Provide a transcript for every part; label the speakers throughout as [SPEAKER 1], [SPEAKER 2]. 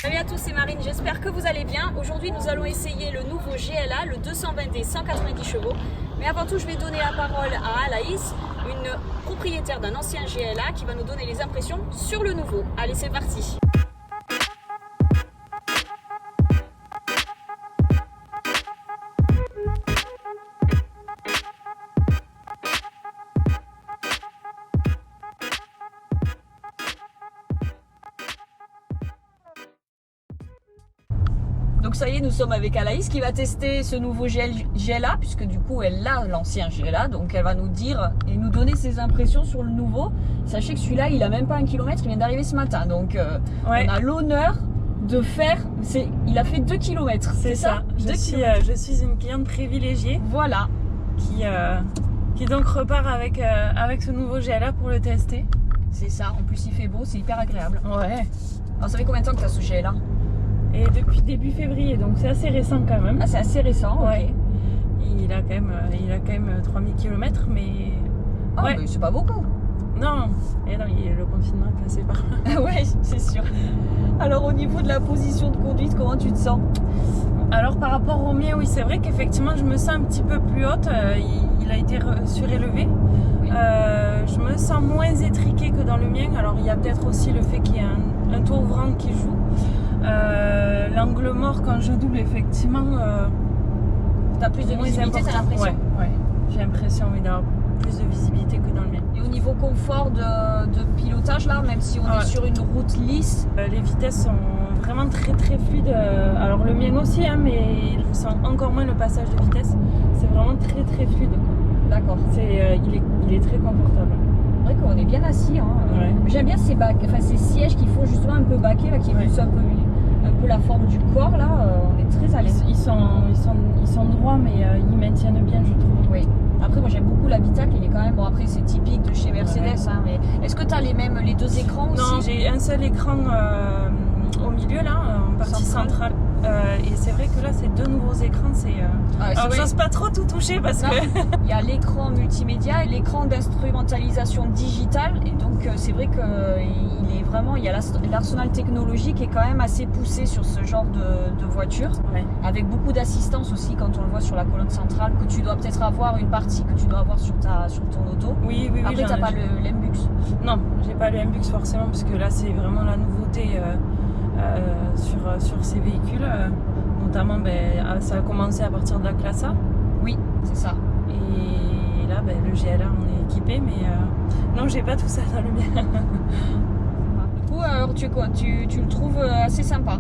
[SPEAKER 1] Salut à tous, c'est Marine, j'espère que vous allez bien. Aujourd'hui nous allons essayer le nouveau GLA, le 220D 190 chevaux. Mais avant tout je vais donner la parole à Alaïs, une propriétaire d'un ancien GLA qui va nous donner les impressions sur le nouveau. Allez, c'est parti. Donc ça y est, nous sommes avec Alaïs qui va tester ce nouveau GLA, puisque du coup elle a l'ancien GLA, donc elle va nous dire et nous donner ses impressions sur le nouveau. Sachez que celui-là, il a même pas 1 kilomètre, il vient d'arriver ce matin, donc on a l'honneur de faire, il a fait 2 kilomètres,
[SPEAKER 2] c'est ça. Je suis une cliente privilégiée.
[SPEAKER 1] Voilà.
[SPEAKER 2] Qui donc repart avec ce nouveau GLA pour le tester.
[SPEAKER 1] C'est ça, en plus il fait beau, c'est hyper agréable.
[SPEAKER 2] Ouais.
[SPEAKER 1] Alors ça fait combien de temps que tu as ce GLA?
[SPEAKER 2] Et depuis début février, donc c'est assez récent quand même.
[SPEAKER 1] Ah, c'est assez récent,
[SPEAKER 2] ouais. Il a quand même 3000 km, mais...
[SPEAKER 1] Oh, ouais. Mais c'est pas beaucoup.
[SPEAKER 2] Non, et non, le confinement est passé par là.
[SPEAKER 1] Ouais, c'est sûr. Alors au niveau de la position de conduite, comment tu te sens?
[SPEAKER 2] Alors par rapport au mien, oui, c'est vrai qu'effectivement je me sens un petit peu plus haute. Il a été surélevé. Oui. Je me sens moins étriquée que dans le mien. Alors il y a peut-être aussi le fait qu'il y ait un toit ouvrant qui joue. L'angle mort quand je double, effectivement,
[SPEAKER 1] t'as plus de visibilité, t'as l'impression?
[SPEAKER 2] Ouais. J'ai l'impression d'avoir plus de visibilité que dans le mien.
[SPEAKER 1] Et au niveau confort de pilotage, là, même si on est sur une route lisse,
[SPEAKER 2] les vitesses sont vraiment très très fluides. Alors le mien aussi, hein, mais je sens encore moins le passage de vitesse. C'est vraiment très très fluide.
[SPEAKER 1] D'accord.
[SPEAKER 2] Il est très confortable.
[SPEAKER 1] C'est vrai qu'on est bien assis. Hein.
[SPEAKER 2] Ouais.
[SPEAKER 1] J'aime bien ces sièges qui font justement un peu baquer, là, qui poussent un peu la forme du corps. Là, on est très à l'aise.
[SPEAKER 2] Ils sont droits, mais ils maintiennent bien, je trouve.
[SPEAKER 1] Oui. Après, moi j'aime beaucoup l'habitacle, il est quand même, bon après c'est typique de chez Mercedes, hein, mais est-ce que tu as les deux écrans aussi?
[SPEAKER 2] Non, j'ai un seul écran au milieu là, en partie centrale. Et c'est vrai que là c'est deux nouveaux écrans, alors j'ose pas trop tout toucher parce que...
[SPEAKER 1] Il y a l'écran multimédia et l'écran d'instrumentalisation digitale, et donc c'est vrai qu'il y a l'arsenal technologique est quand même assez poussé sur ce genre de voiture, avec beaucoup d'assistance aussi quand on le voit sur la colonne centrale, que tu dois peut-être avoir une partie que tu dois avoir sur ton auto.
[SPEAKER 2] Oui.
[SPEAKER 1] Après t'as pas le MBUX?
[SPEAKER 2] Non, j'ai pas le MBUX forcément, parce que là c'est vraiment la nouveauté sur ces véhicules, notamment ça a commencé à partir de la classe A.
[SPEAKER 1] Oui, c'est ça.
[SPEAKER 2] Et là le GLA on est équipé, mais non, j'ai pas tout ça dans le mien.
[SPEAKER 1] Du coup, alors tu le trouves assez sympa?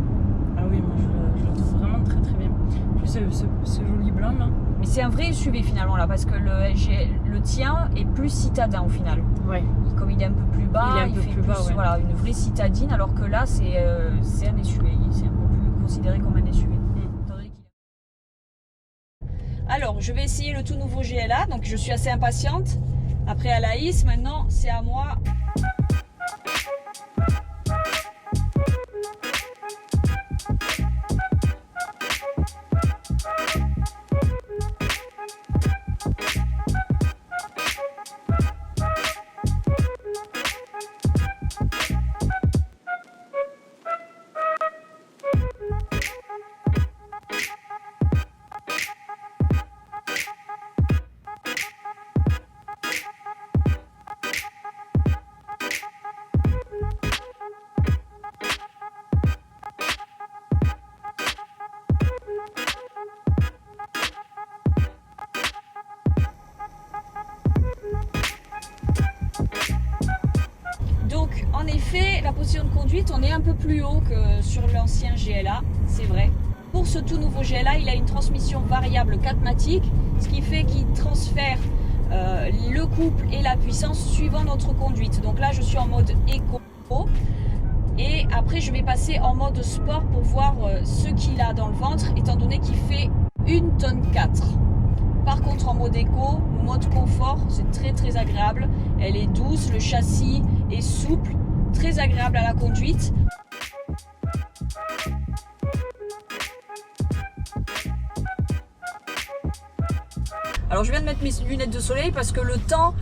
[SPEAKER 2] Ah oui, moi je le trouve vraiment très très bien. Plus ce joli blanc là.
[SPEAKER 1] Mais c'est un vrai SUV finalement là, parce que le tien est plus citadin au final.
[SPEAKER 2] Ouais.
[SPEAKER 1] Comme il est un peu plus bas, il fait plus bas, voilà, une vraie citadine, alors que là c'est un SUV, c'est un peu plus considéré comme un SUV. Alors je vais essayer le tout nouveau GLA, donc je suis assez impatiente. Après Alaïs, maintenant c'est à moi. En effet, la position de conduite, on est un peu plus haut que sur l'ancien GLA, c'est vrai. Pour ce tout nouveau GLA, il a une transmission variable 4matic, ce qui fait qu'il transfère le couple et la puissance suivant notre conduite. Donc là, je suis en mode éco et après, je vais passer en mode sport pour voir ce qu'il a dans le ventre, étant donné qu'il fait 1,4 tonne. Par contre, en mode éco ou mode confort, c'est très très agréable. Elle est douce, le châssis est souple, très agréable à la conduite. Alors je viens de mettre mes lunettes de soleil parce que le temps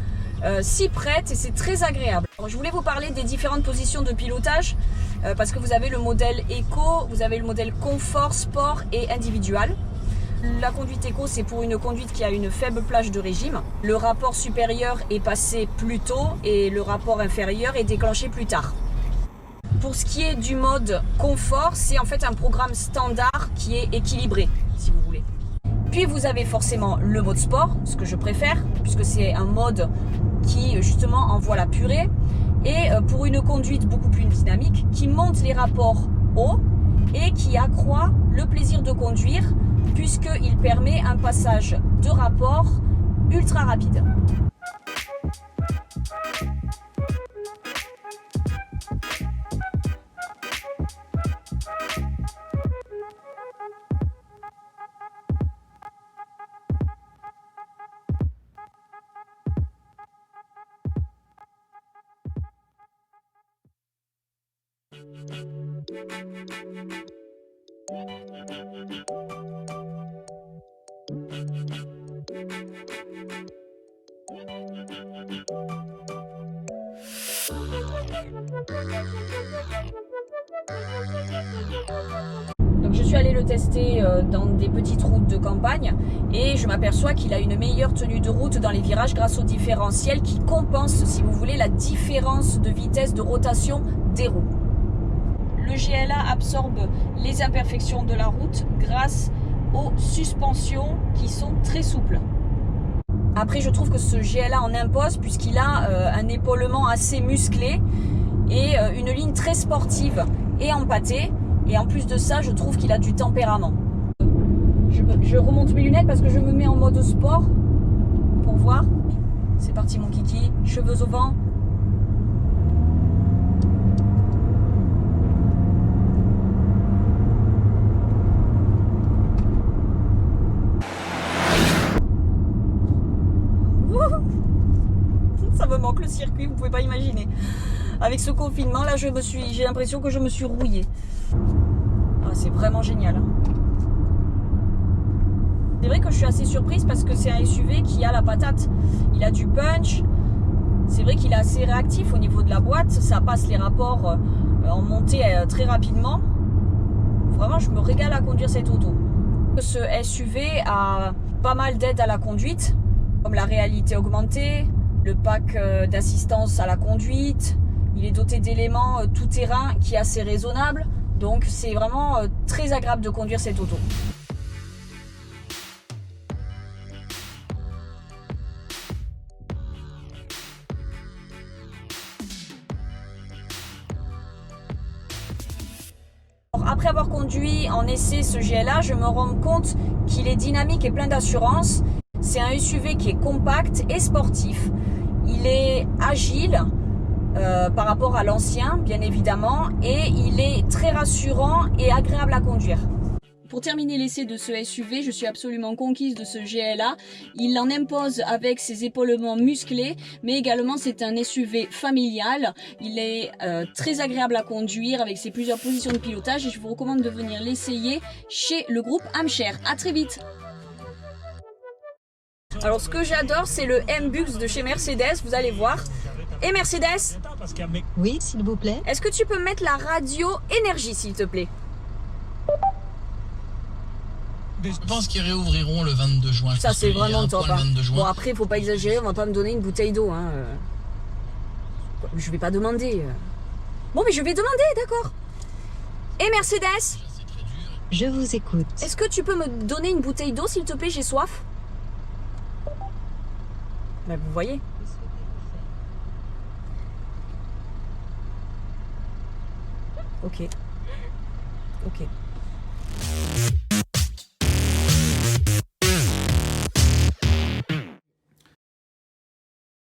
[SPEAKER 1] s'y prête et c'est très agréable. Alors, je voulais vous parler des différentes positions de pilotage parce que vous avez le modèle Eco, vous avez le modèle Confort, Sport et Individual. La conduite Eco, c'est pour une conduite qui a une faible plage de régime. Le rapport supérieur est passé plus tôt et le rapport inférieur est déclenché plus tard. Pour ce qui est du mode confort, c'est en fait un programme standard qui est équilibré, si vous voulez. Puis vous avez forcément le mode sport, ce que je préfère, puisque c'est un mode qui justement envoie la purée. Et pour une conduite beaucoup plus dynamique, qui monte les rapports haut et qui accroît le plaisir de conduire, puisqu'il permet un passage de rapport ultra rapide. Donc je suis allée le tester dans des petites routes de campagne et je m'aperçois qu'il a une meilleure tenue de route dans les virages grâce au différentiel qui compense, si vous voulez, la différence de vitesse de rotation des roues. Le GLA absorbe les imperfections de la route grâce aux suspensions qui sont très souples. Après, je trouve que ce GLA en impose puisqu'il a un épaulement assez musclé et une ligne très sportive et empâtée. Et en plus de ça, je trouve qu'il a du tempérament. Je remonte mes lunettes parce que je me mets en mode sport pour voir. C'est parti mon kiki, cheveux au vent. Ça me manque le circuit, vous pouvez pas imaginer. Avec ce confinement là, j'ai l'impression que je me suis rouillée. Ah, c'est vraiment génial. C'est vrai que je suis assez surprise parce que c'est un SUV qui a la patate. Il a du punch. C'est vrai qu'il est assez réactif au niveau de la boîte. Ça passe les rapports en montée très rapidement. Vraiment, je me régale à conduire cette auto. Ce SUV a pas mal d'aides à la conduite, comme la réalité augmentée, le pack d'assistance à la conduite. Il est doté d'éléments tout-terrain qui est assez raisonnable. Donc c'est vraiment très agréable de conduire cette auto. Après avoir conduit en essai ce GLA, je me rends compte qu'il est dynamique et plein d'assurance. C'est un SUV qui est compact et sportif. Il est agile par rapport à l'ancien, bien évidemment, et il est très rassurant et agréable à conduire. Pour terminer l'essai de ce SUV, je suis absolument conquise de ce GLA. Il en impose avec ses épaulements musclés, mais également c'est un SUV familial. Il est très agréable à conduire avec ses plusieurs positions de pilotage et je vous recommande de venir l'essayer chez le groupe Amcher. À très vite. Alors ce que j'adore, c'est le M-Bus de chez Mercedes, vous allez voir. Et Mercedes?
[SPEAKER 3] Oui, s'il vous plaît.
[SPEAKER 1] Est-ce que tu peux mettre la radio énergie, s'il te plaît?
[SPEAKER 4] Je pense qu'ils réouvriront le 22 juin.
[SPEAKER 1] Ça, c'est vraiment top. Hein.
[SPEAKER 4] Juin.
[SPEAKER 1] Bon, après, faut pas exagérer, on va pas me donner une bouteille d'eau. Hein. Je vais pas demander. Bon, mais je vais demander, d'accord. Et Mercedes?
[SPEAKER 3] Je vous écoute.
[SPEAKER 1] Est-ce que tu peux me donner une bouteille d'eau, s'il te plaît? J'ai soif. Ben, vous voyez. Ok. Ok.